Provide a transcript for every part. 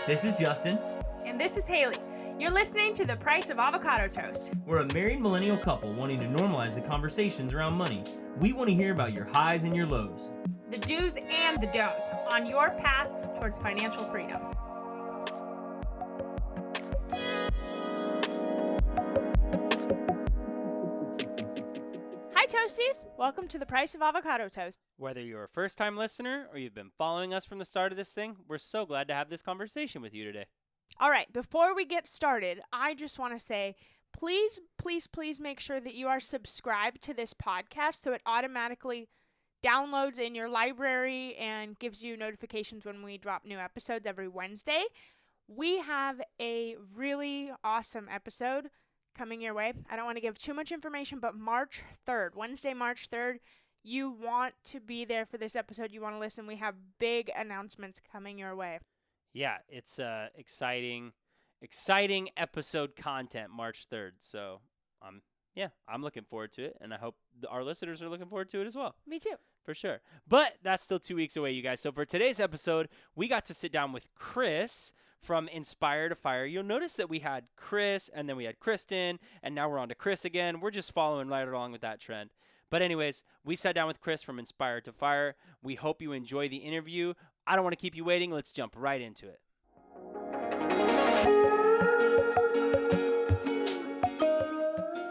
This is Justin. And this is Haley. You're listening to The Price of Avocado Toast. We're a married millennial couple wanting to normalize the conversations around money. We want to hear about your highs and your lows, The do's and the don'ts on your path towards financial freedom. Hi, Toasties. Welcome to The Price of Avocado Toast. Whether you're a first-time listener or you've been following us from the start of this thing, we're so glad to have this conversation with you today. All right, before we get started, I just want to say, please make sure that you are subscribed to this podcast so it automatically downloads in your library and gives you notifications when we drop new episodes every Wednesday. We have a really awesome episode coming your way. I don't want to give too much information, but March 3rd, Wednesday, March 3rd, you want to be there for this episode. You want to listen. We have big announcements coming your way. Yeah, it's exciting episode content March 3rd. So, I'm looking forward to it, and I hope our listeners are looking forward to it as well. Me too. For sure. But that's still 2 weeks away, you guys. So for today's episode, we got to sit down with Chris from Inspire to Fire. You'll notice that we had Chris, and then we had Kristen, and now we're on to Chris again. We're just following right along with that trend. But anyways, we sat down with Chris from Inspire to Fire. We hope you enjoy the interview. I don't want to keep you waiting. Let's jump right into it.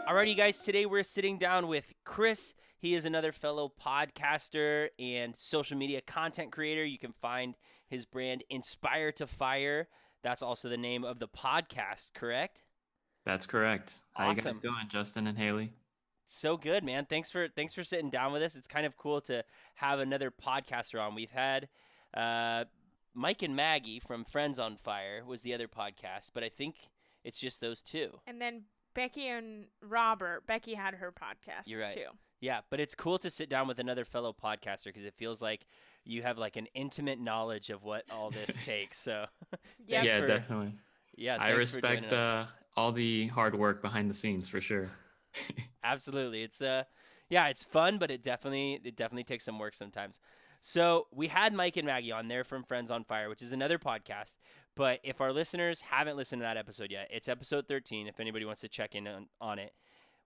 Alrighty, guys, today we're sitting down with Chris. He is another fellow podcaster and social media content creator. You can find his brand Inspire to Fire. That's also the name of the podcast, correct? That's correct. How Awesome. you guys doing, Justin and Haley? So good, man. Thanks for sitting down with us. It's kind of cool to have another podcaster on. We've had Mike and Maggie from Friends on Fire was the other podcast, but I think it's just those two. And then Becky and Robert. Becky had her podcast You're right. too. Yeah, but it's cool to sit down with another fellow podcaster because it feels like you have like an intimate knowledge of what all this takes. So, Yeah, Definitely. Yeah, I respect all the hard work behind the scenes for sure. Absolutely. It's it's fun, but it definitely takes some work sometimes. So we had Mike and Maggie on there from Friends on Fire, which is another podcast. But if our listeners haven't listened to that episode yet, it's episode 13. If anybody wants to check in on it,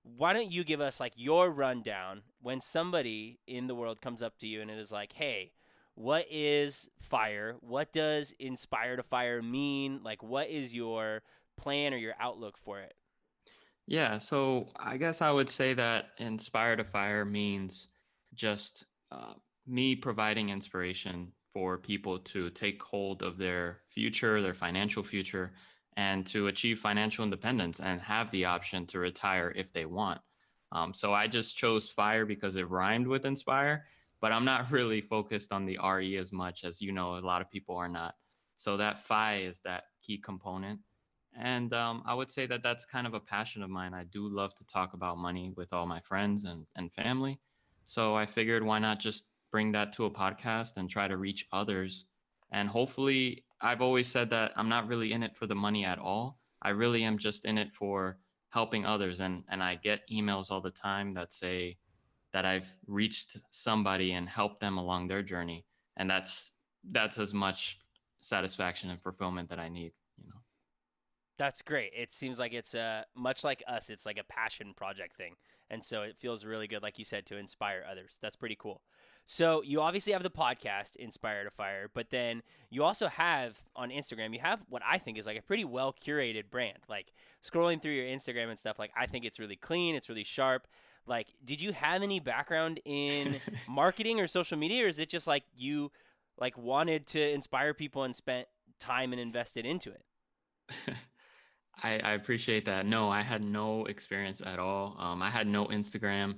why don't you give us like your rundown when somebody in the world comes up to you and it is like, hey, what is fire? What does Inspire to Fire mean? Like, what is your plan or your outlook for it? Yeah, so I guess I would say that Inspire to Fire means just me providing inspiration for people to take hold of their future, their financial future, and to achieve financial independence and have the option to retire if they want. So I just chose fire because it rhymed with inspire, but I'm not really focused on the RE as much as, a lot of people are not. So that FI is that key component. And I would say that that's kind of a passion of mine. I do love to talk about money with all my friends and family. So I figured why not just bring that to a podcast and try to reach others. And hopefully, I've always said that I'm not really in it for the money at all. I really am just in it for helping others. And I get emails all the time that say that I've reached somebody and helped them along their journey. And that's as much satisfaction and fulfillment that I need. That's great. It seems like it's much like us. It's like a passion project thing. And so it feels really good, like you said, to inspire others. That's pretty cool. So you obviously have the podcast, Inspire to Fire, but then you also have on Instagram, you have what I think is like a pretty well curated brand. Like scrolling through your Instagram and stuff, like I think it's really clean. It's really sharp. Like, did you have any background in marketing or social media, or is it just like you like wanted to inspire people and spent time and invested into it? I appreciate that. No, I had no experience at all. I had no Instagram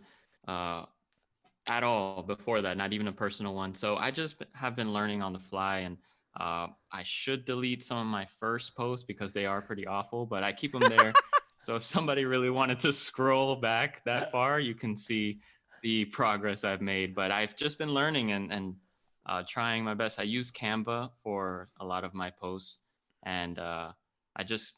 at all before that, not even a personal one. So I just have been learning on the fly, and I should delete some of my first posts because they are pretty awful, but I keep them there. So if somebody really wanted to scroll back that far, you can see the progress I've made. But I've just been learning and trying my best. I use Canva for a lot of my posts, and I just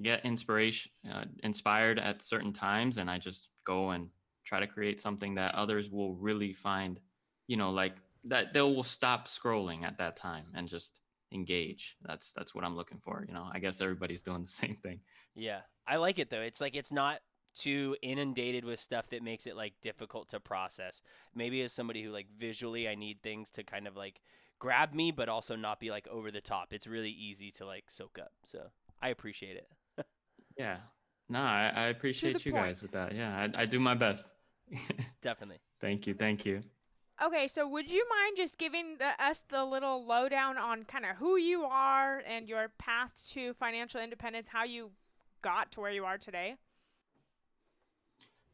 get inspired at certain times, and I just go and try to create something that others will really find, like that they will stop scrolling at that time and just engage. That's what I'm looking for. I guess everybody's doing the same thing. Yeah. I like it though. It's like it's not too inundated with stuff that makes it like difficult to process. Maybe as somebody who like visually I need things to kind of like grab me but also not be like over the top. It's really easy to like soak up. So, I appreciate it. Yeah. No, I To the appreciate you guys point. with that. Yeah, I do my best. Definitely. Thank you. Thank you. Okay, so would you mind just giving us the little lowdown on kind of who you are and your path to financial independence, how you got to where you are today?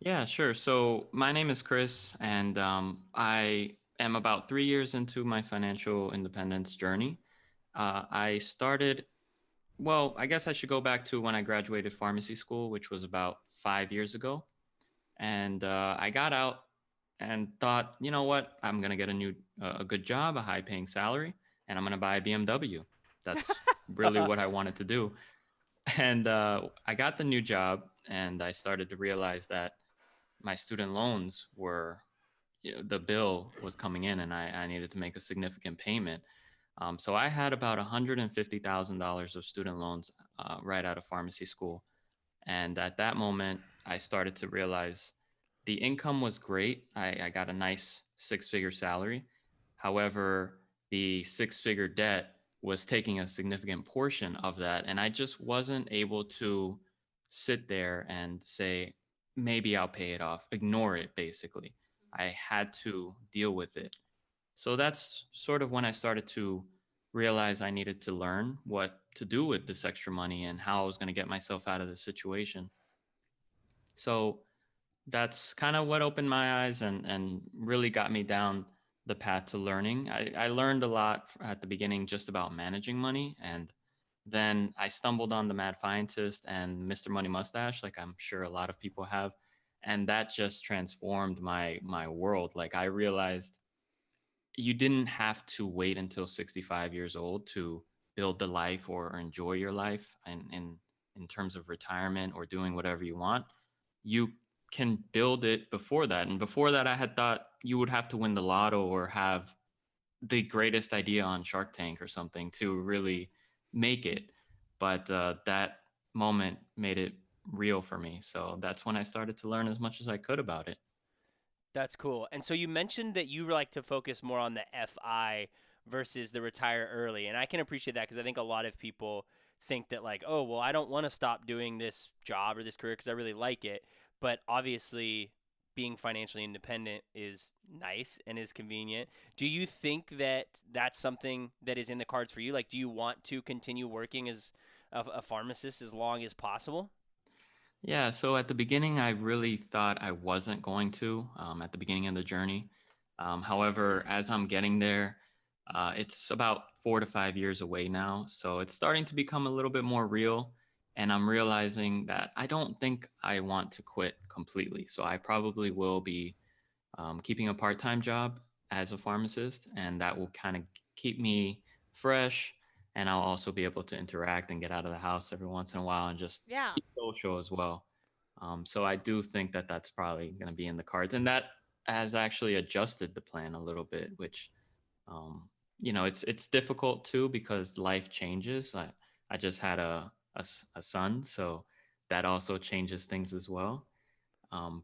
Yeah, sure. So my name is Chris, and I am about 3 years into my financial independence journey. I started, well, I guess I should go back to when I graduated pharmacy school, which was about 5 years ago. And I got out and thought, you know what? I'm gonna get a good job, a high-paying salary, and I'm gonna buy a BMW. That's really what I wanted to do. And I got the new job, and I started to realize that my student loans were, the bill was coming in, and I needed to make a significant payment. So I had about $150,000 of student loans right out of pharmacy school. And at that moment, I started to realize the income was great. I got a nice 6 figure salary. However, the 6 figure debt was taking a significant portion of that. And I just wasn't able to sit there and say, maybe I'll pay it off, ignore it, basically. I had to deal with it. So that's sort of when I started to realize I needed to learn what to do with this extra money and how I was going to get myself out of the situation. So that's kind of what opened my eyes and really got me down the path to learning. I learned a lot at the beginning just about managing money. And then I stumbled on the Mad Scientist and Mr. Money Mustache, like I'm sure a lot of people have. And that just transformed my world. Like I realized you didn't have to wait until 65 years old to build the life or enjoy your life and in terms of retirement or doing whatever you want. You can build it before that. And before that, I had thought you would have to win the lotto or have the greatest idea on Shark Tank or something to really make it. But that moment made it real for me. So that's when I started to learn as much as I could about it. That's cool. And so you mentioned that you like to focus more on the FI versus the retire early. And I can appreciate that because I think a lot of people think that, like, oh, well, I don't want to stop doing this job or this career because I really like it. But obviously, being financially independent is nice and is convenient. Do you think that that's something that is in the cards for you? Like, do you want to continue working as a pharmacist as long as possible? Yeah, so at the beginning, I really thought I wasn't going to at the beginning of the journey. However, as I'm getting there, it's about 4 to 5 years away now. So it's starting to become a little bit more real. And I'm realizing that I don't think I want to quit completely. So I probably will be keeping a part time job as a pharmacist, and that will kind of keep me fresh. And I'll also be able to interact and get out of the house every once in a while and just Yeah. keep social as well. So I do think that that's probably going to be in the cards, and that has actually adjusted the plan a little bit, which it's difficult too because life changes. I just had a son, so that also changes things as well.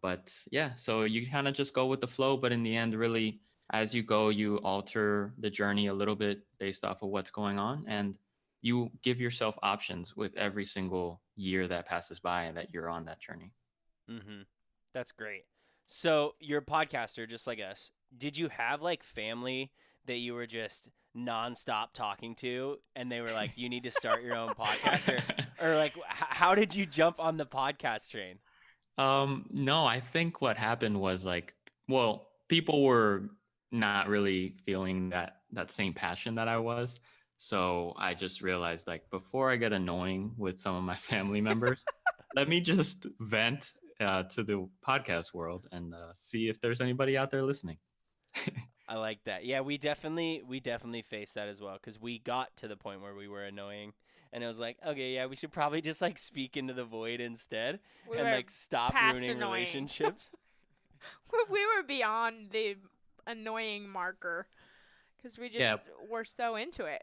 But yeah, so you kind of just go with the flow, but in the end, really, as you go, you alter the journey a little bit based off of what's going on, and you give yourself options with every single year that passes by and that you're on that journey. Mm-hmm. That's great. So you're a podcaster just like us. Did you have like family that you were just nonstop talking to and they were like, you need to start your own podcast or like, how did you jump on the podcast train? No, I think what happened was like, well, people were not really feeling that same passion that I was. So I just realized like before I get annoying with some of my family members, let me just vent to the podcast world and see if there's anybody out there listening. I like that. Yeah, we definitely faced that as well because we got to the point where we were annoying, and it was like, okay, yeah, we should probably just like speak into the void instead We and were like stop past ruining annoying. relationships. We were beyond the annoying marker because we just Yeah. were so into it.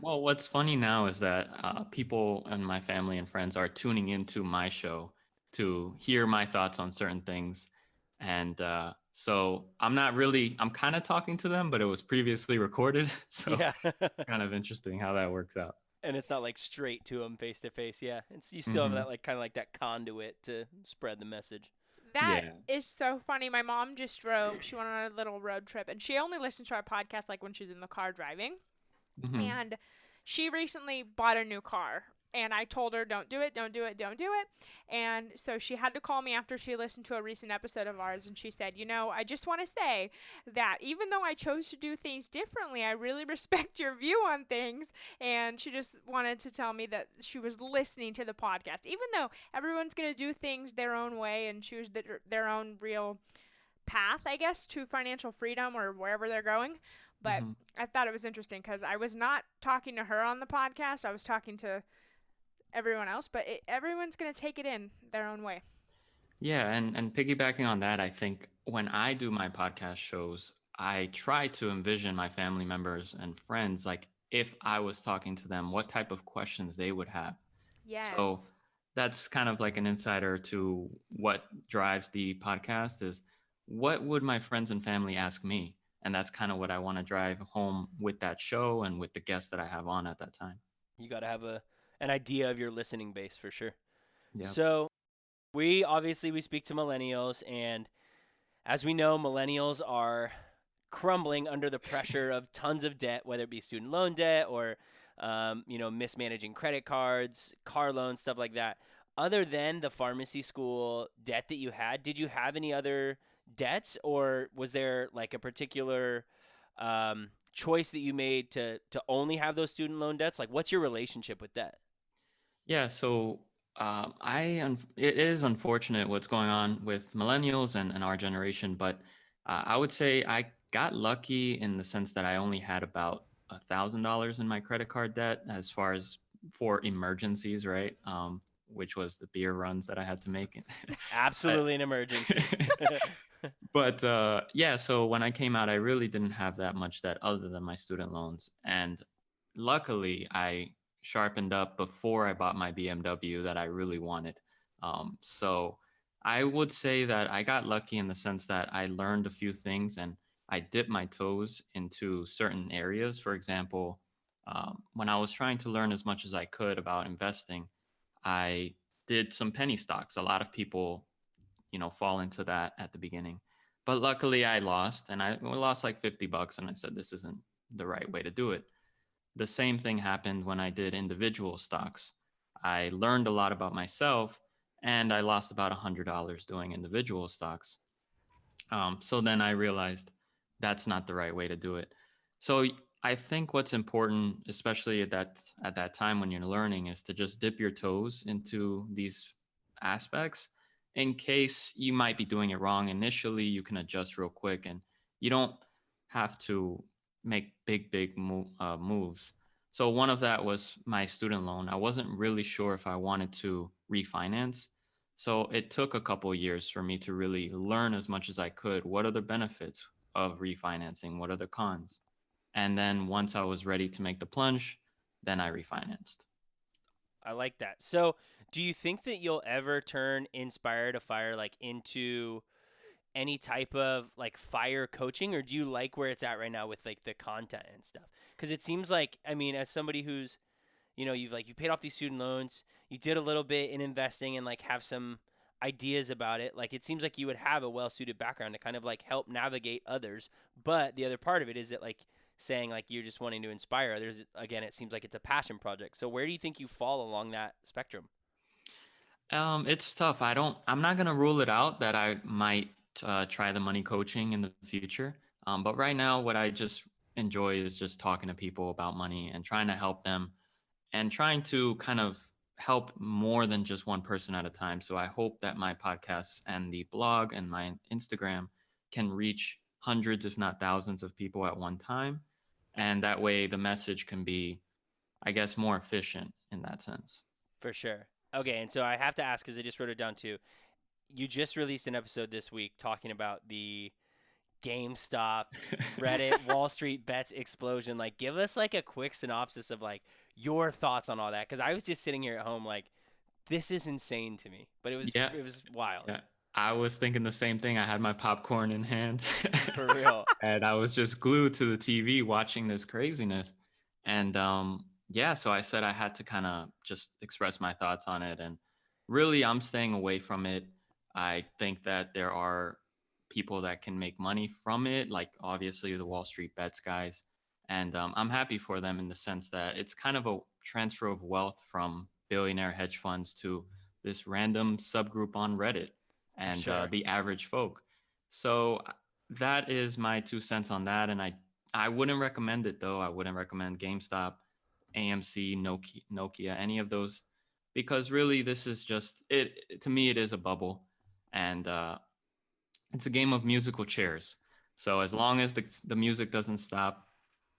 Well, what's funny now is that people and my family and friends are tuning into my show to hear my thoughts on certain things. And so I'm kind of talking to them, but it was previously recorded. So Yeah. kind of interesting how that works out. And it's not like straight to them face to face. Yeah. It's, you still have Hmm. that like kind of like that conduit to spread the message. That Yeah. is so funny. My mom just drove. She went on a little road trip, and she only listens to our podcast like when she's in the car driving. Hmm. And she recently bought a new car. And I told her, don't do it, don't do it, don't do it. And so she had to call me after she listened to a recent episode of ours. And she said, I just want to say that even though I chose to do things differently, I really respect your view on things. And she just wanted to tell me that she was listening to the podcast. Even though everyone's going to do things their own way and choose their own real path, I guess, to financial freedom or wherever they're going. But Hmm. I thought it was interesting because I was not talking to her on the podcast. I was talking to everyone else, but everyone's going to take it in their own way. Yeah, and piggybacking on that, I think when I do my podcast shows, I try to envision my family members and friends like if I was talking to them, what type of questions they would have. So Yes. that's kind of like an insider to what drives the podcast is what would my friends and family ask me? And that's kind of what I want to drive home with that show and with the guests that I have on at that time. You got to have an idea of your listening base for sure. Yeah. So we speak to millennials, and as we know, millennials are crumbling under the pressure of tons of debt, whether it be student loan debt or mismanaging credit cards, car loans, stuff like that. Other than the pharmacy school debt that you had, did you have any other debts, or was there like a particular choice that you made to only have those student loan debts? Like, what's your relationship with debt? Yeah, so it is unfortunate what's going on with millennials and our generation, but I would say I got lucky in the sense that I only had about $1,000 in my credit card debt as far as for emergencies, right? Which was the beer runs that I had to make. But Absolutely an emergency. yeah, so when I came out, I really didn't have that much debt other than my student loans, and luckily I sharpened up before I bought my BMW that I really wanted. So I would say that I got lucky in the sense that I learned a few things and I dipped my toes into certain areas. For example, when I was trying to learn as much as I could about investing, I did some penny stocks. A lot of people, fall into that at the beginning. But luckily I lost and I lost like $50 and I said, this isn't the right way to do it. The same thing happened when I did individual stocks. I learned a lot about myself and I lost about $100 doing individual stocks. So then I realized that's not the right way to do it. So I think what's important, especially at that time when you're learning, is to just dip your toes into these aspects. In case you might be doing it wrong initially, you can adjust real quick, and you don't have to make big moves. So one of that was my student loan. I wasn't really sure if I wanted to refinance, so it took a couple of years for me to really learn as much as I could. What are the benefits of refinancing? What are the cons? And then once I was ready to make the plunge, then I refinanced. I like that. So, do you think that you'll ever turn Inspire to Fire like into any type of like fire coaching, or do you like where it's at right now with like the content and stuff? Because it seems like, I mean, as somebody who's, you paid off these student loans, you did a little bit in investing and like have some ideas about it. Like, it seems like you would have a well-suited background to kind of like help navigate others. But the other part of it is that like saying like you're just wanting to inspire others. Again, it seems like it's a passion project. So where do you think you fall along that spectrum? It's tough. I'm not gonna rule it out that I might try the money coaching in the future. But right now, what I just enjoy is just talking to people about money and trying to help them and trying to kind of help more than just one person at a time. So I hope that my podcasts and the blog and my Instagram can reach hundreds, if not thousands, of people at one time. And that way the message can be, I guess, more efficient in that sense. For sure. Okay, and so I have to ask because I just wrote it down too. You just released an episode this week talking about the GameStop, Reddit, Wall Street bets explosion. Like, give us like a quick synopsis of like your thoughts on all that, because I was just sitting here at home like, this is insane to me, but Yeah, it was wild. yeah. I was thinking the same thing. I had my popcorn in hand. For real. And I was just glued to the TV watching this craziness. And yeah, so I said I had to kind of just express my thoughts on it. And really, I'm staying away from it. I think that there are people that can make money from it, like obviously the Wall Street bets guys. And I'm happy for them in the sense that it's kind of a transfer of wealth from billionaire hedge funds to this random subgroup on Reddit and Sure. the average folk. So that is my 2 cents on that. And I wouldn't recommend it though. I wouldn't recommend GameStop, AMC, Nokia, any of those, because really this is just it. To me, it is a bubble, and it's a game of musical chairs. So as long as the music doesn't stop,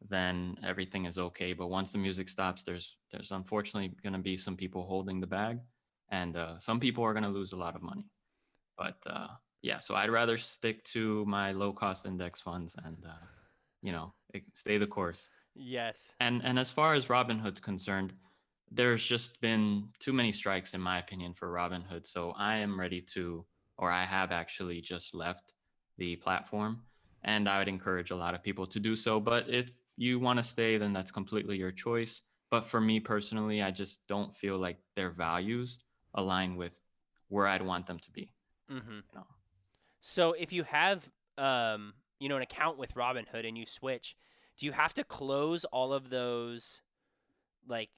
then everything is okay. But once the music stops, there's unfortunately going to be some people holding the bag, and some people are going to lose a lot of money. But yeah, so I'd rather stick to my low cost index funds and stay the course. Yes. And as far as Robinhood's concerned, there's just been too many strikes in my opinion for Robinhood. So I am ready to, or I have actually just left the platform, and I would encourage a lot of people to do so. But if you want to stay, then that's completely your choice. But for me personally, I just don't feel like their values align with where I'd want them to be. Mm-hmm. You know? So if you have, an account with Robinhood and you switch, do you have to close all of those, like,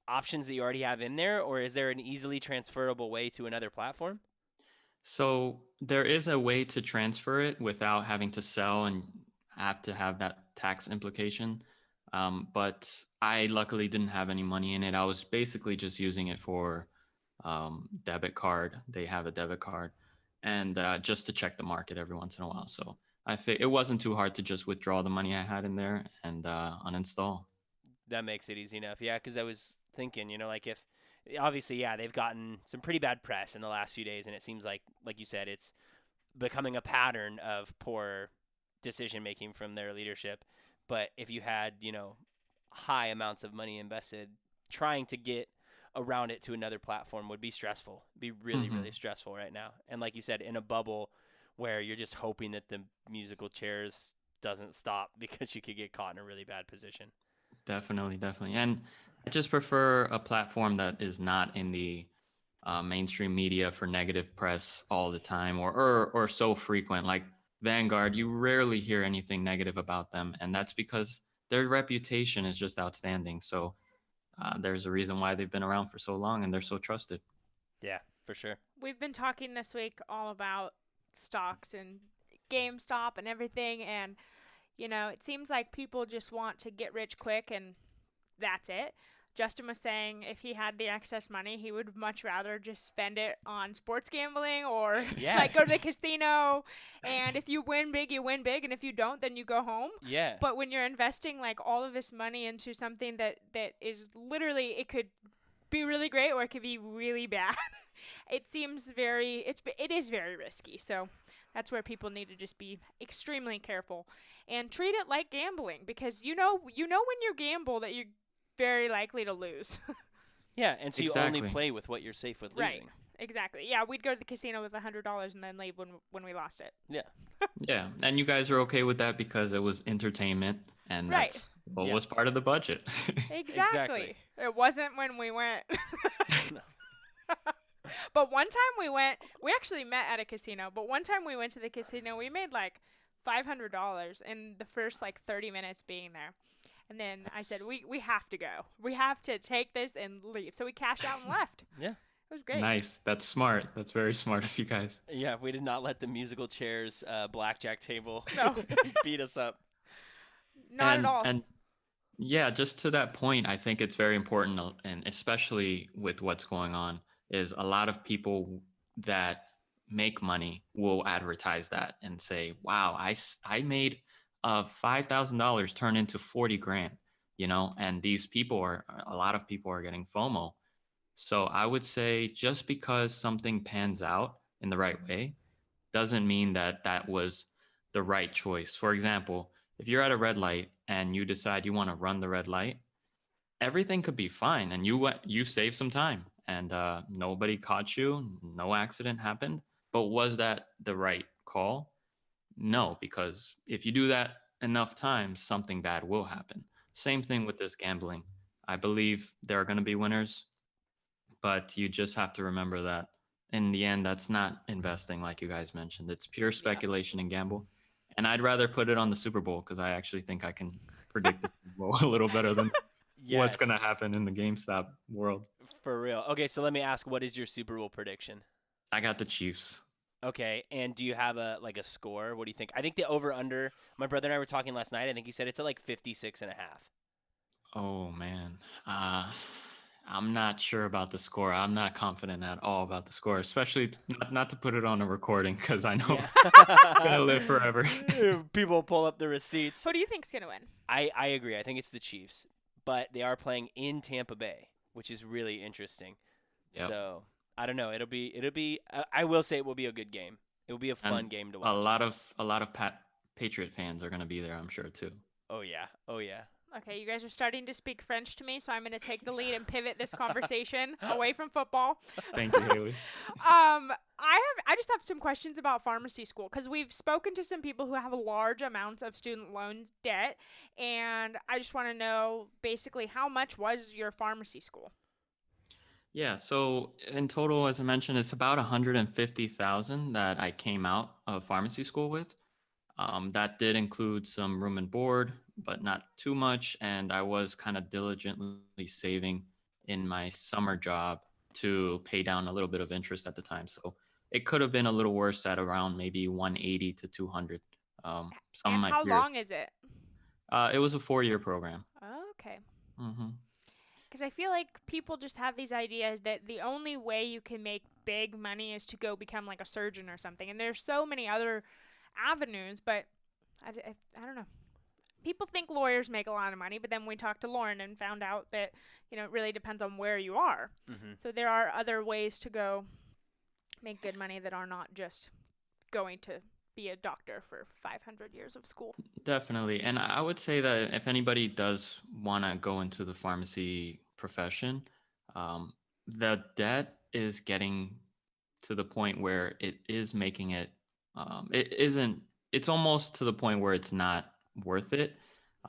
options that you already have in there, or is there an easily transferable way to another platform? So there is a way to transfer it without having to sell and have to have that tax implication. But I luckily didn't have any money in it. I was basically just using it for debit card. They have a debit card, and just to check the market every once in a while. So it wasn't too hard to just withdraw the money I had in there and uninstall. That makes it easy enough. Yeah, because I was thinking, like if obviously, yeah, they've gotten some pretty bad press in the last few days, and it seems like you said, it's becoming a pattern of poor decision making from their leadership. But if you had, high amounts of money invested, trying to get around it to another platform would be stressful. Be really, Mm-hmm. really stressful right now. And like you said, in a bubble where you're just hoping that the musical chairs doesn't stop because you could get caught in a really bad position. Definitely, definitely. And I just prefer a platform that is not in the mainstream media for negative press all the time or so frequent. Like Vanguard, you rarely hear anything negative about them. And that's because their reputation is just outstanding. So there's a reason why they've been around for so long and they're so trusted. Yeah, for sure. We've been talking this week all about stocks and GameStop and everything, and it seems like people just want to get rich quick and that's it. Justin was saying if he had the excess money, he would much rather just spend it on sports gambling or Yeah. like go to the casino. And if you win big, you win big. And if you don't, then you go home. Yeah. But when you're investing like all of this money into something that is literally, it could be really great or it could be really bad. It is very risky. So that's where people need to just be extremely careful and treat it like gambling, because you know when you gamble that you're very likely to lose. Yeah, and so you Exactly. only play with what you're safe with losing. Right. Exactly. Yeah, we'd go to the casino with $100 and then leave when we lost it. Yeah. Yeah. And you guys are okay with that because it was entertainment and Right. that's what Yeah. was part of the budget. Exactly. It wasn't when we went. No. But one time we actually met at a casino, but one time we went to the casino, we made like $500 in the first like 30 minutes being there. And then I said, we have to go. We have to take this and leave. So we cashed out and left. Yeah. It was great. Nice. That's smart. That's very smart of you guys. Yeah, we did not let the musical chairs blackjack table No. beat us up. Not at all. And yeah, just to that point, I think it's very important, and especially with what's going on, is a lot of people that make money will advertise that and say, wow, I made $5,000 turn into 40 grand, and a lot of people are getting FOMO. So I would say just because something pans out in the right way doesn't mean that was the right choice. For example, if you're at a red light and you decide you want to run the red light, everything could be fine, and you saved some time, and nobody caught you, no accident happened. But was that the right call? No, because if you do that enough times, something bad will happen. Same thing with this gambling. I believe there are going to be winners, but you just have to remember that in the end, that's not investing like you guys mentioned. It's pure Yeah. speculation and gamble. And I'd rather put it on the Super Bowl because I actually think I can predict the Super Bowl a little better than what's going to Yes, happen in the GameStop world. for real. Okay, so let me ask, what is your Super Bowl prediction? I got the Chiefs. Okay, and do you have a score? What do you think? I think the over under. My brother and I were talking last night. I think he said it's at like 56 and a half. Oh man, I'm not sure about the score. I'm not confident at all about the score, especially not to put it on a recording because I know Yeah. it's gonna live forever. People pull up the receipts. Who do you think's gonna win? I agree. I think it's the Chiefs, but they are playing in Tampa Bay, which is really interesting. Yep. So I don't know. It'll be. I will say it will be a good game. It will be a fun And game to watch. a lot of Patriot fans are gonna be there, I'm sure too. Oh yeah. Oh yeah. Okay, you guys are starting to speak French to me, so I'm going to take the lead and pivot this conversation away from football. Thank you, Haley. I just have some questions about pharmacy school because we've spoken to some people who have large amounts of student loans debt, and I just want to know basically how much was your pharmacy school? Yeah, so in total, as I mentioned, it's about 150,000 that I came out of pharmacy school with. That did include some room and board, but not too much. And I was kind of diligently saving in my summer job to pay down a little bit of interest at the time. So it could have been a little worse at around maybe 180 to 200. Some of And my how peers. long is it? It was a 4-year program. Okay. Hmm. Because I feel like people just have these ideas that the only way you can make big money is to go become like a surgeon or something. And there's so many other avenues, but I don't know. People think lawyers make a lot of money, but then we talked to Lauren and found out that, it really depends on where you are. Mm-hmm. So there are other ways to go make good money that are not just going to be a doctor for 500 years of school. Definitely. And I would say that if anybody does want to go into the pharmacy profession, the debt is getting to the point where it is making it, it isn't, it's almost to the point where it's not worth it.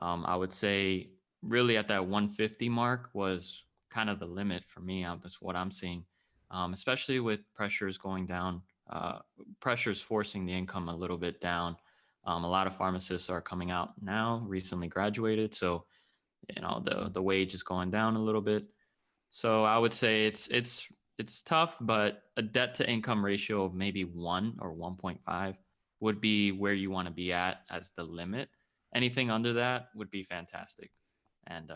I would say really at that 150 mark was kind of the limit for me. That's what I'm seeing, especially with pressures going down, pressures forcing the income a little bit down. A lot of pharmacists are coming out now, recently graduated, so the wage is going down a little bit. So I would say it's tough, but a debt to income ratio of maybe 1 or 1.5 would be where you want to be at as the limit. Anything under that would be fantastic. And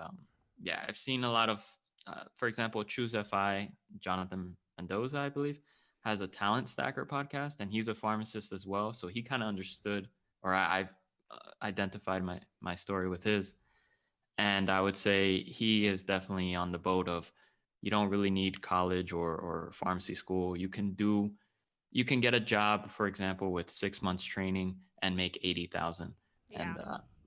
yeah, I've seen a lot of, for example, Choose FI, Jonathan Mendoza, I believe, has a talent stacker podcast, and he's a pharmacist as well. So he kind of understood, or I identified my story with his. And I would say he is definitely on the boat of you don't really need college or pharmacy school. You can get a job, for example, with 6 months training and make 80,000 Yeah. and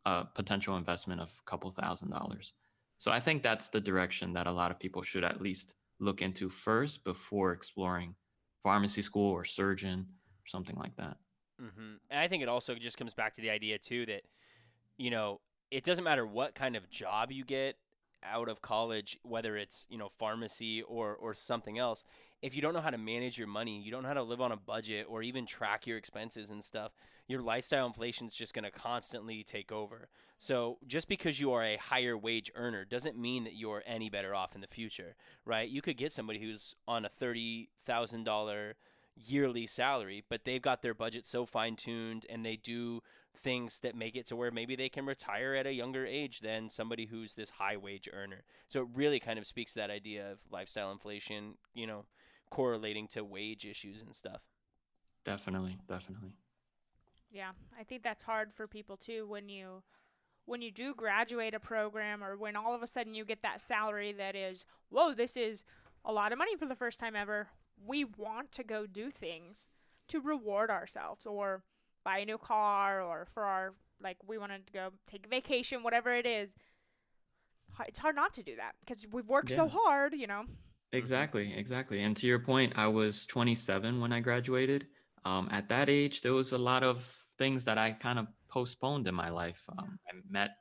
a potential investment of a couple $1,000s. So I think that's the direction that a lot of people should at least look into first before exploring pharmacy school or surgeon or something like that. Mm-hmm. And I think it also just comes back to the idea too that it doesn't matter what kind of job you get out of college, whether it's pharmacy or something else. If you don't know how to manage your money, you don't know how to live on a budget or even track your expenses and stuff, your lifestyle inflation is just going to constantly take over. So just because you are a higher wage earner doesn't mean that you're any better off in the future, right? You could get somebody who's on a $30,000 yearly salary, but they've got their budget so fine-tuned and they do things that make it to where maybe they can retire at a younger age than somebody who's this high wage earner. So it really kind of speaks to that idea of lifestyle inflation, correlating to wage issues and stuff. Definitely. Yeah, I think that's hard for people too when you do graduate a program or when all of a sudden you get that salary that is, whoa, this is a lot of money for the first time ever. We want to go do things to reward ourselves or buy a new car or for our, like, we wanted to go take a vacation, whatever it is, it's hard not to do that because we've worked so Yeah. hard, you know. Mm-hmm. Exactly, exactly. And to your point, I was 27 when I graduated. At that age, there was a lot of things that I kind of postponed in my life. I met,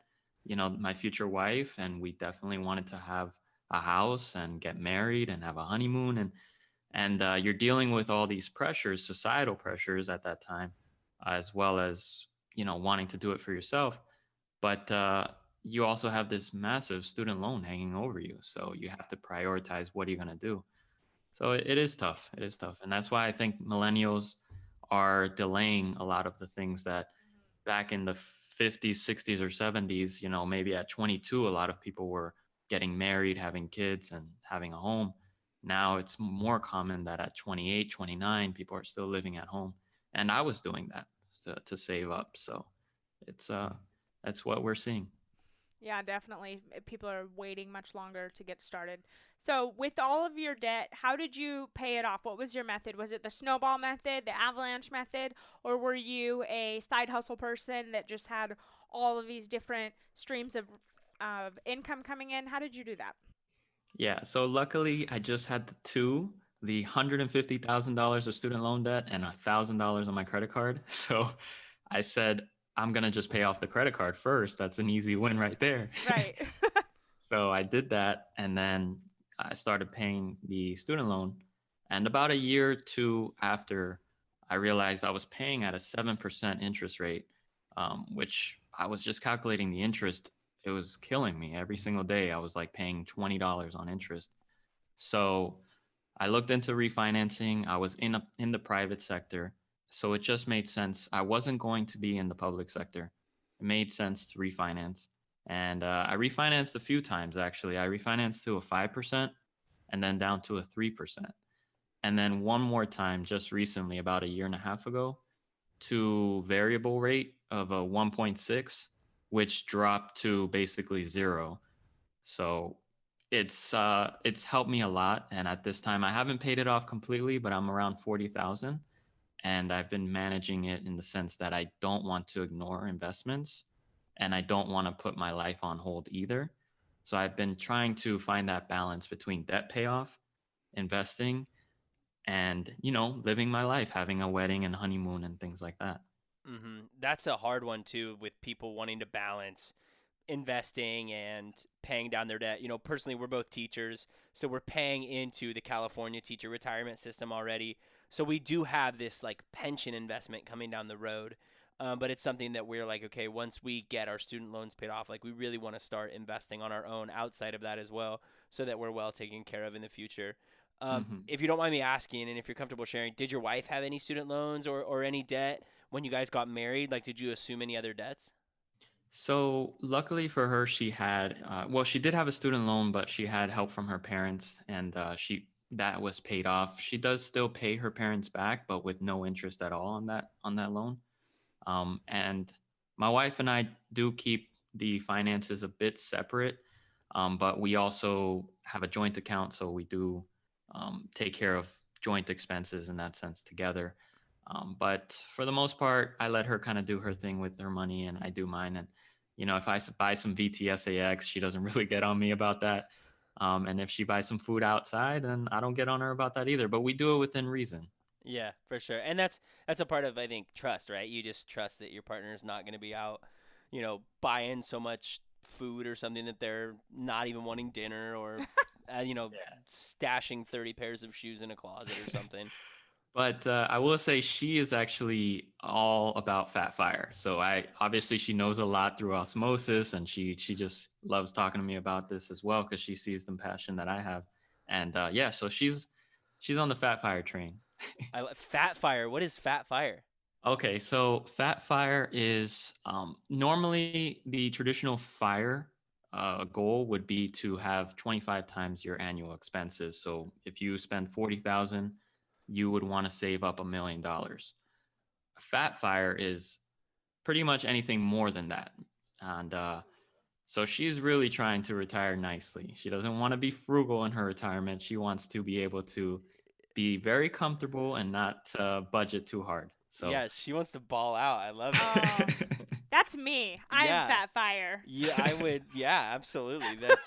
my future wife, and we definitely wanted to have a house and get married and have a honeymoon. And you're dealing with all these pressures, societal pressures at that time, as well as wanting to do it for yourself. But you also have this massive student loan hanging over you, so you have to prioritize what are you going to do. So it is tough. It is tough, and that's why I think millennials are delaying a lot of the things that back in the 50s, 60s, or 70s, maybe at 22, a lot of people were getting married, having kids, and having a home. Now it's more common that at 28, 29, people are still living at home. And I was doing that to save up. So it's that's what we're seeing. Yeah, definitely. People are waiting much longer to get started. So, with all of your debt, how did you pay it off? What was your method? Was it the snowball method, the avalanche method, or were you a side hustle person that just had all of these different streams of income coming in? How did you do that? Yeah. So luckily, I just had the $150,000 of student loan debt and $1,000 on my credit card. So I said, I'm going to just pay off the credit card first. That's an easy win right there. Right. So I did that. And then I started paying the student loan. And about a year or two after, I realized I was paying at a 7% interest rate, which I was just calculating the interest. It was killing me every single day. I was like paying $20 on interest. So I looked into refinancing. I was in the private sector, so it just made sense. I wasn't going to be in the public sector. It made sense to refinance, and I refinanced a few times actually. I refinanced to a 5%, and then down to a 3%, and then one more time just recently, about a year and a half ago, to variable rate of a 1.6, which dropped to basically zero. So it's helped me a lot. And at this time, I haven't paid it off completely, but I'm around 40,000, and I've been managing it in the sense that I don't want to ignore investments, and I don't want to put my life on hold either. So I've been trying to find that balance between debt payoff, investing, and living my life, having a wedding and honeymoon and things like that. That's a hard one too, with people wanting to balance investing and paying down their debt. Personally, we're both teachers, so we're paying into the California teacher retirement system already. So we do have this like pension investment coming down the road. But it's something that we're like, okay, once we get our student loans paid off, like we really want to start investing on our own outside of that as well, so that we're well taken care of in the future. Hmm. If you don't mind me asking, and if you're comfortable sharing, did your wife have any student loans or any debt when you guys got married? Like, did you assume any other debts? So luckily for her, she had well, she did have a student loan, but she had help from her parents, and she that was paid off. She does still pay her parents back, but with no interest at all on that loan. And my wife and I do keep the finances a bit separate, but we also have a joint account, so we do take care of joint expenses in that sense together. But for the most part, I let her kind of do her thing with her money, and I do mine. And if I buy some VTSAX, she doesn't really get on me about that. And if she buys some food outside, then I don't get on her about that either. But we do it within reason. Yeah, for sure. And that's a part of, I think, trust, right? You just trust that your partner is not going to be out, buying so much food or something that they're not even wanting dinner, or Yeah. stashing 30 pairs of shoes in a closet or something. But I will say she is actually all about FatFIRE. So I obviously she knows a lot through osmosis, and she just loves talking to me about this as well because she sees the passion that I have. And yeah, so she's on the FatFIRE train. Fat Fire. What is Fat Fire? Okay, so FatFIRE is normally the traditional fire goal would be to have 25 times your annual expenses. So if you spend 40,000, you would want to save up $1 million. FatFIRE is pretty much anything more than that, and so she's really trying to retire nicely. She doesn't want to be frugal in her retirement. She wants to be able to be very comfortable and not budget too hard. So Yeah, she wants to ball out. I love it. Oh, that's me. I'm Yeah. FatFIRE. Yeah, I would. Yeah, absolutely. That's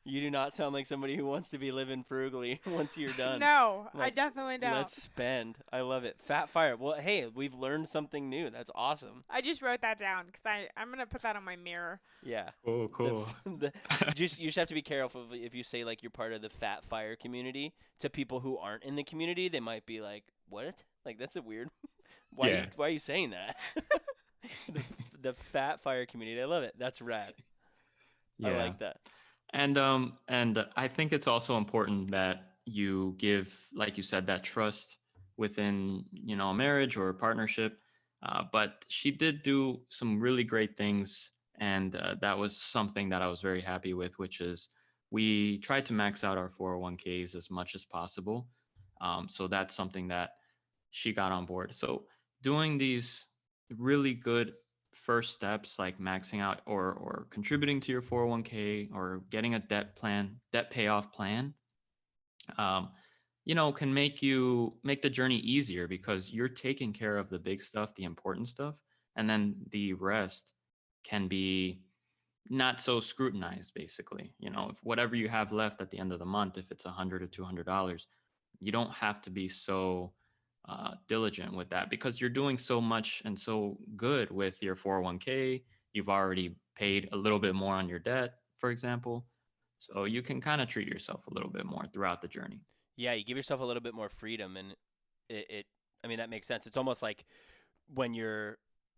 you do not sound like somebody who wants to be living frugally once you're done. No, I Like, definitely don't. let's spend. I love it. FatFIRE. Well, hey, we've learned something new. That's awesome. I just wrote that down because I'm going to put that on my mirror. Yeah. cool. You just have to be careful if you say like you're part of the FatFIRE community to people who aren't in the community. They might be like, "What? Like that's a weird. Yeah. Why are you saying that?" the FatFIRE community. I love it. That's rad. Yeah. I like that. And I think it's also important that you give, like you said, that trust within, a marriage or a partnership. But she did do some really great things, and that was something that I was very happy with, which is we tried to max out our 401ks as much as possible. So that's something that she got on board. So doing these really good first steps like maxing out or contributing to your 401k or getting a debt payoff plan, um, can make the journey easier because you're taking care of the big stuff, the important stuff, and then the rest can be not so scrutinized. Basically, if whatever you have left at the end of the month, if it's $100 or $200, you don't have to be so diligent with that because you're doing so much and so good with your 401k. You've already paid a little bit more on your debt, for example. So you can kind of treat yourself a little bit more throughout the journey. Yeah, you give yourself a little bit more freedom, and I mean, that makes sense. It's almost like when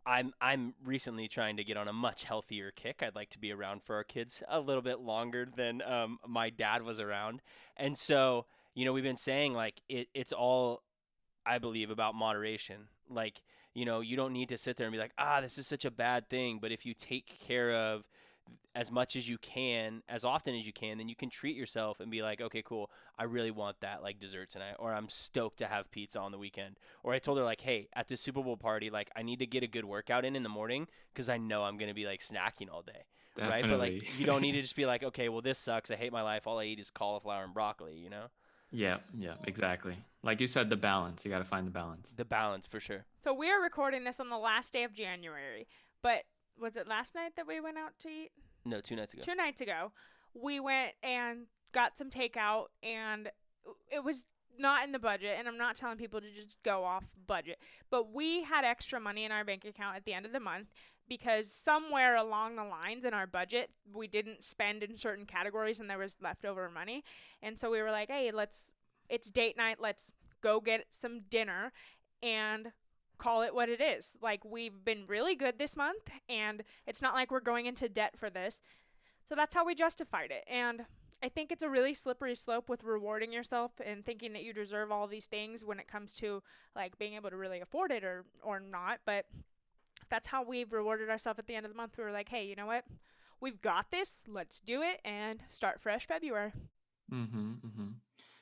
I'm recently trying to get on a much healthier kick. I'd like to be around for our kids a little bit longer than my dad was around, and so we've been saying like it's all, I believe, about moderation. Like you don't need to sit there and be like, this is such a bad thing, but if you take care of as much as you can, as often as you can, then you can treat yourself and be like, okay, cool. I really want that like dessert tonight, or I'm stoked to have pizza on the weekend. Or I told her like, hey, at the Super Bowl party, like I need to get a good workout in the morning because I know I'm going to be like snacking all day. Definitely. Right. But like, you don't need to just be like, okay, well, this sucks. I hate my life. All I eat is cauliflower and broccoli, Yeah, exactly. Like you said, the balance. You got to find the balance. The balance for sure. So we are recording this on the last day of January, but was it last night that we went out to eat? No, 2 nights ago. 2 nights ago, we went and got some takeout, and it was not in the budget, and I'm not telling people to just go off budget, but we had extra money in our bank account at the end of the month because somewhere along the lines in our budget, we didn't spend in certain categories and there was leftover money. And so we were like, hey, it's date night, let's go get some dinner and call it what it is. Like, we've been really good this month, and it's not like we're going into debt for this. So that's how we justified it. And I think it's a really slippery slope with rewarding yourself and thinking that you deserve all these things when it comes to like being able to really afford it or not. But that's how we've rewarded ourselves at the end of the month. We were like, hey, you know what? We've got this. Let's do it and start fresh February.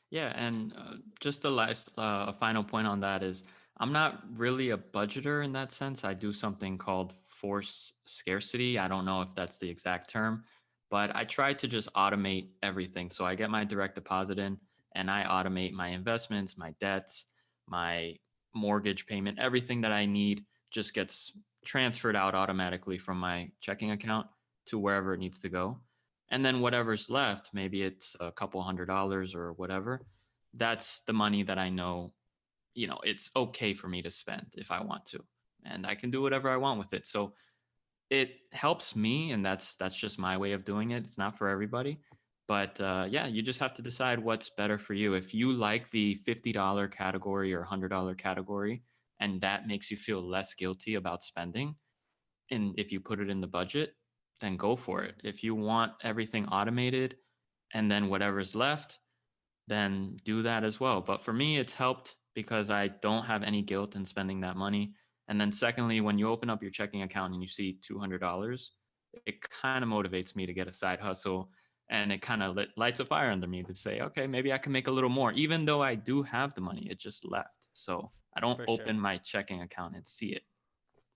Yeah, and just the last final point on that is I'm not really a budgeter in that sense. I do something called force scarcity. I don't know if that's the exact term, but I try to just automate everything. So I get my direct deposit in and I automate my investments, my debts, my mortgage payment, everything that I need just gets transferred out automatically from my checking account to wherever it needs to go. And then whatever's left, maybe it's a couple $100 or whatever, that's the money that I know, it's okay for me to spend if I want to, and I can do whatever I want with it. So it helps me, and that's just my way of doing it. It's not for everybody, but yeah, you just have to decide what's better for you. If you like the $50 category or $100 category, and that makes you feel less guilty about spending, and if you put it in the budget, then go for it. If you want everything automated and then whatever's left, then do that as well. But for me, it's helped because I don't have any guilt in spending that money. And then secondly, when you open up your checking account and you see $200, it kind of motivates me to get a side hustle, and it kind of lights a fire under me to say, okay, maybe I can make a little more, even though I do have the money, it just left. So I don't For open sure. my checking account and see it.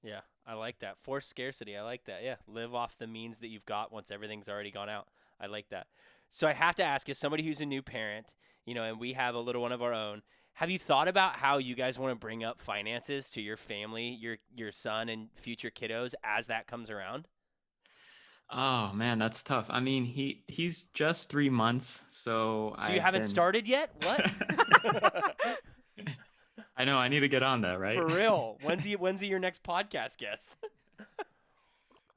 Yeah, I like that. Force scarcity. I like that. Yeah, live off the means that you've got once everything's already gone out. I like that. So I have to ask, as somebody who's a new parent, and we have a little one of our own, Have you thought about how you guys want to bring up finances to your family, your son and future kiddos as that comes around? Oh man, that's tough. I mean, he's just 3 months, so So you I've haven't been. started yet? What? I know I need to get on that, right? For real? When's he your next podcast guest?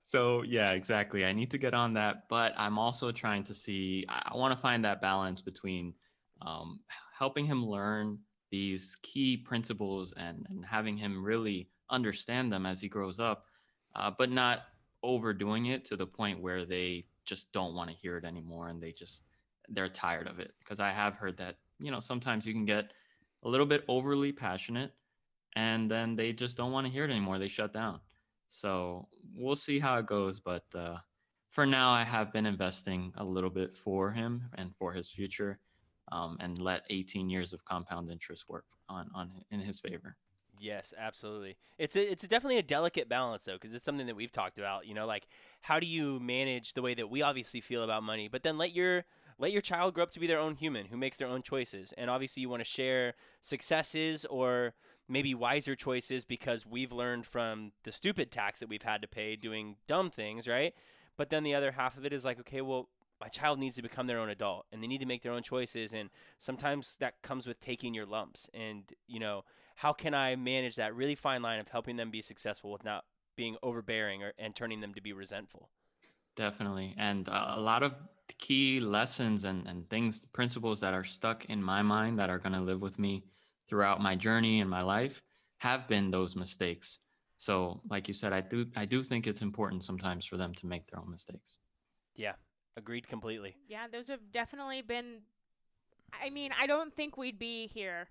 So yeah, exactly. I need to get on that, but I'm also trying to see. I want to find that balance between um, helping him learn these key principles and having him really understand them as he grows up, but not overdoing it to the point where they just don't want to hear it anymore and they're tired of it. Because I have heard that sometimes you can get a little bit overly passionate, and then they just don't want to hear it anymore. They shut down. So we'll see how it goes. But for now, I have been investing a little bit for him and for his future, and let 18 years of compound interest work on in his favor. Yes, absolutely. It's definitely a delicate balance though, because it's something that we've talked about. Like how do you manage the way that we obviously feel about money, but then let your child grow up to be their own human who makes their own choices. And obviously, you want to share successes or maybe wiser choices because we've learned from the stupid tax that we've had to pay doing dumb things, right? But then the other half of it is like, okay, well, my child needs to become their own adult and they need to make their own choices. And sometimes that comes with taking your lumps. And, how can I manage that really fine line of helping them be successful with not being overbearing and turning them to be resentful? Definitely. And a lot of key lessons and things, principles that are stuck in my mind that are going to live with me throughout my journey and my life have been those mistakes. So, like you said, I do think it's important sometimes for them to make their own mistakes. Yeah, agreed completely. Yeah, those have definitely been. I mean, I don't think we'd be here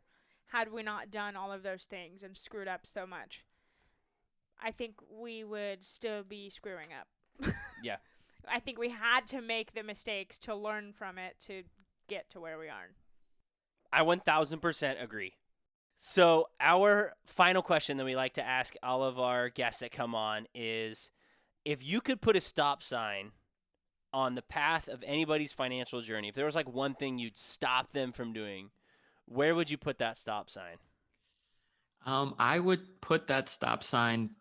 had we not done all of those things and screwed up so much. I think we would still be screwing up. Yeah. I think we had to make the mistakes to learn from it to get to where we are. I 1000% agree. So, our final question that we like to ask all of our guests that come on is if you could put a stop sign on the path of anybody's financial journey, if there was like one thing you'd stop them from doing, where would you put that stop sign? I would put that stop sign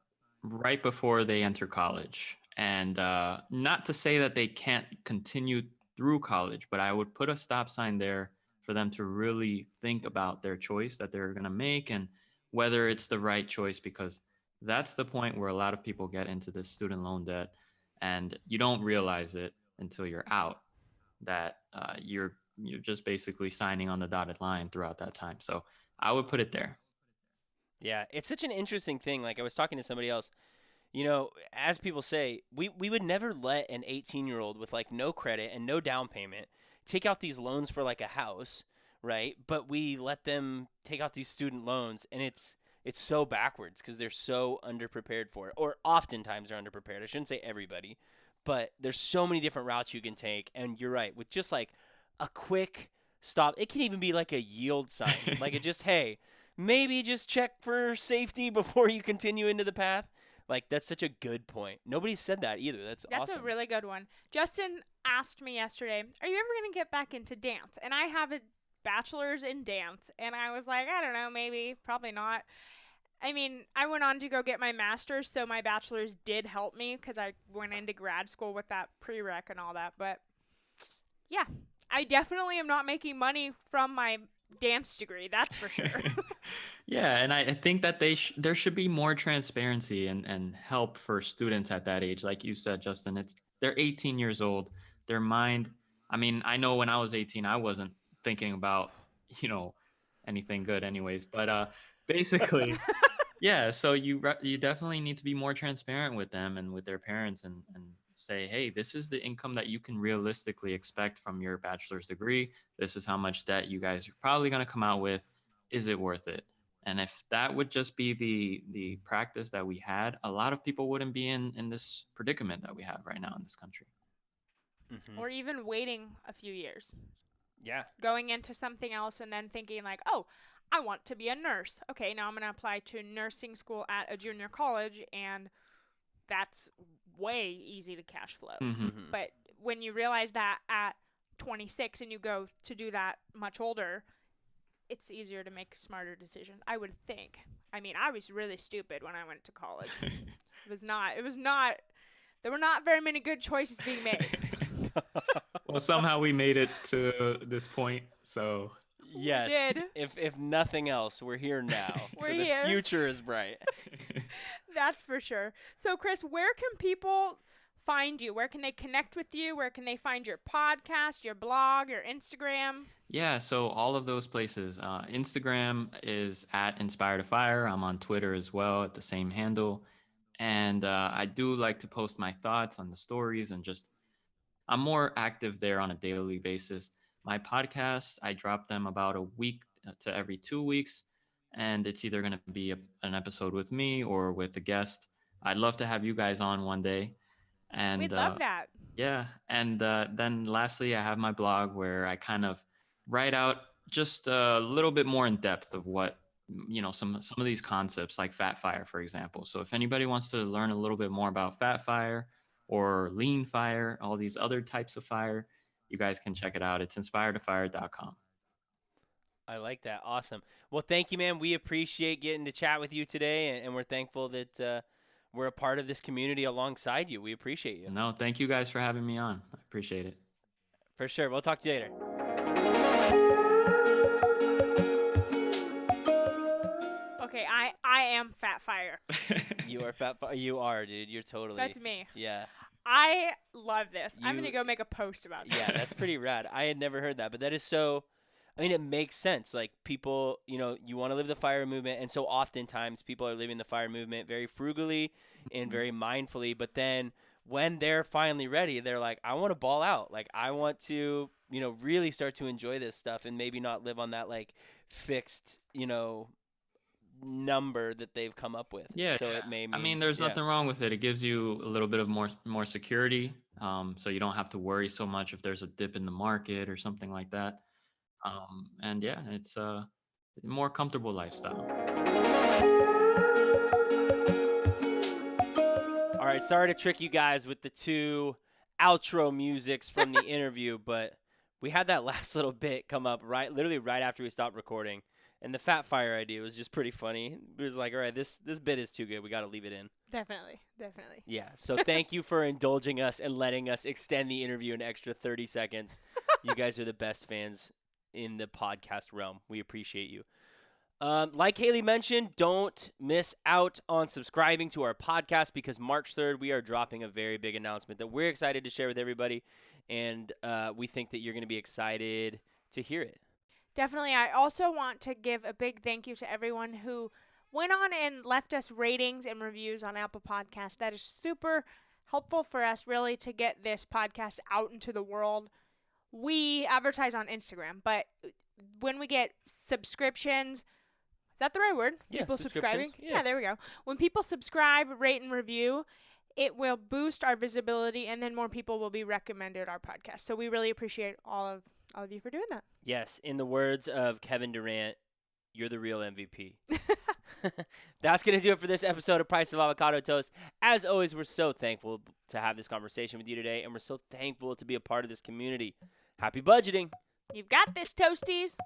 right before they enter college. And not to say that they can't continue through college, but I would put a stop sign there for them to really think about their choice that they're going to make and whether it's the right choice, because that's the point where a lot of people get into this student loan debt and you don't realize it until you're out that you're just basically signing on the dotted line throughout that time. So I would put it there. Yeah, it's such an interesting thing. Like I was talking to somebody else, as people say, we would never let an 18-year-old with like no credit and no down payment take out these loans for like a house, right? But we let them take out these student loans and it's so backwards because they're so underprepared for it, or oftentimes they're underprepared. I shouldn't say everybody, but there's so many different routes you can take. And you're right, with just like a quick stop, it can even be like a yield sign, like it just, hey, maybe just check for safety before you continue into the path. Like, that's such a good point. Nobody said that either. That's That's awesome. a really good one. Justin asked me yesterday, "Are you ever going to get back into dance?" And I have a bachelor's in dance. And I was like, I don't know, maybe, probably not. I mean, I went on to go get my master's, so my bachelor's did help me because I went into grad school with that prereq and all that. But yeah, I definitely am not making money from my dance degree. That's for sure. Yeah, and I think that there should be more transparency and help for students at that age. Like you said, Justin, they're 18 years old. Their mind, I mean, I know when I was 18, I wasn't thinking about, you know, anything good anyways. But basically, yeah, so you definitely need to be more transparent with them and with their parents and say, hey, this is the income that you can realistically expect from your bachelor's degree. This is how much debt you guys are probably going to come out with. Is it worth it? And if that would just be the practice that we had, a lot of people wouldn't be in this predicament that we have right now in this country. Mm-hmm. Or even waiting a few years. Yeah. Going into something else and then thinking like, oh, I want to be a nurse. Okay, now I'm going to apply to nursing school at a junior college, and that's way easy to cash flow. Mm-hmm. But when you realize that at 26 and you go to do that much older, it's easier to make smarter decisions, I would think. I mean, I was really stupid when I went to college. There were not very many good choices being made. Well, somehow we made it to this point, so Yes. did. If nothing else, we're here now. We're so here. The future is bright. That's for sure. So, Chris, where can people find you? Where can they connect with you? Where can they find your podcast, your blog, your Instagram? Yeah, so all of those places. Instagram is at @InspireToFire. I'm on Twitter as well at the same handle. And I do like to post my thoughts on the stories and just, I'm more active there on a daily basis. My podcasts, I drop them about a week to every 2 weeks. And it's either going to be an episode with me or with a guest. I'd love to have you guys on one day. And We'd love that. yeah. And then lastly, I have my blog where I kind of write out just a little bit more in depth of what, some of these concepts like FatFIRE, for example. So if anybody wants to learn a little bit more about FatFIRE or lean fire, all these other types of fire, you guys can check it out. It's inspiretofire.com. I like that. Awesome. Well, thank you, man. We appreciate getting to chat with you today, and we're thankful that we're a part of this community alongside you. We appreciate you. No, thank you guys for having me on. I appreciate it. For sure. We'll talk to you later. Okay, I am FatFIRE. You are FatFIRE. You are, dude. You're totally. That's me. Yeah. I love this. I'm You- going to go make a post about it. Yeah, that's pretty rad. I had never heard that, but that is so. I mean, it makes sense. Like, people, you want to live the FIRE movement, and so oftentimes people are living the FIRE movement very frugally and very mindfully, but then when they're finally ready, they're like, I want to ball out. Like, I want to, really start to enjoy this stuff and maybe not live on that, like, fixed, number that they've come up with. Yeah. So it may mean, I mean, there's nothing wrong with it. It gives you a little bit of more security, so you don't have to worry so much if there's a dip in the market or something like that. And yeah, it's a more comfortable lifestyle. All right, sorry to trick you guys with the two outro musics from the interview, but we had that last little bit come up literally right after we stopped recording, and the FatFIRE idea was just pretty funny. It was like, all right, this bit is too good. We got to leave it in. Definitely. Yeah, so thank you for indulging us and letting us extend the interview an extra 30 seconds. You guys are the best fans in the podcast realm. We appreciate you. Like Haley mentioned, don't miss out on subscribing to our podcast, because March 3rd, we are dropping a very big announcement that we're excited to share with everybody, and we think that you're going to be excited to hear it. Definitely. I also want to give a big thank you to everyone who went on and left us ratings and reviews on Apple Podcasts. That is super helpful for us, really, to get this podcast out into the world. We advertise on Instagram, but when we get subscriptions, is that the right word? Yeah, people subscribing? subscriptions, yeah. There we go. When people subscribe, rate, and review, it will boost our visibility, and then more people will be recommended our podcast. So we really appreciate all of you for doing that. Yes, in the words of Kevin Durant, you're the real MVP. That's going to do it for this episode of Price of Avocado Toast. As always, we're so thankful to have this conversation with you today, and we're so thankful to be a part of this community. Happy budgeting. You've got this, Toasties.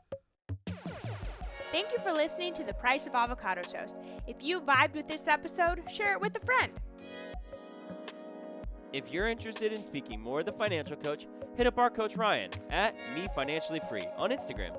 Thank you for listening to The Price of Avocado Toast. If you vibed with this episode, share it with a friend. If you're interested in speaking more with the financial coach, hit up our coach Ryan at MeFinanciallyFree on Instagram.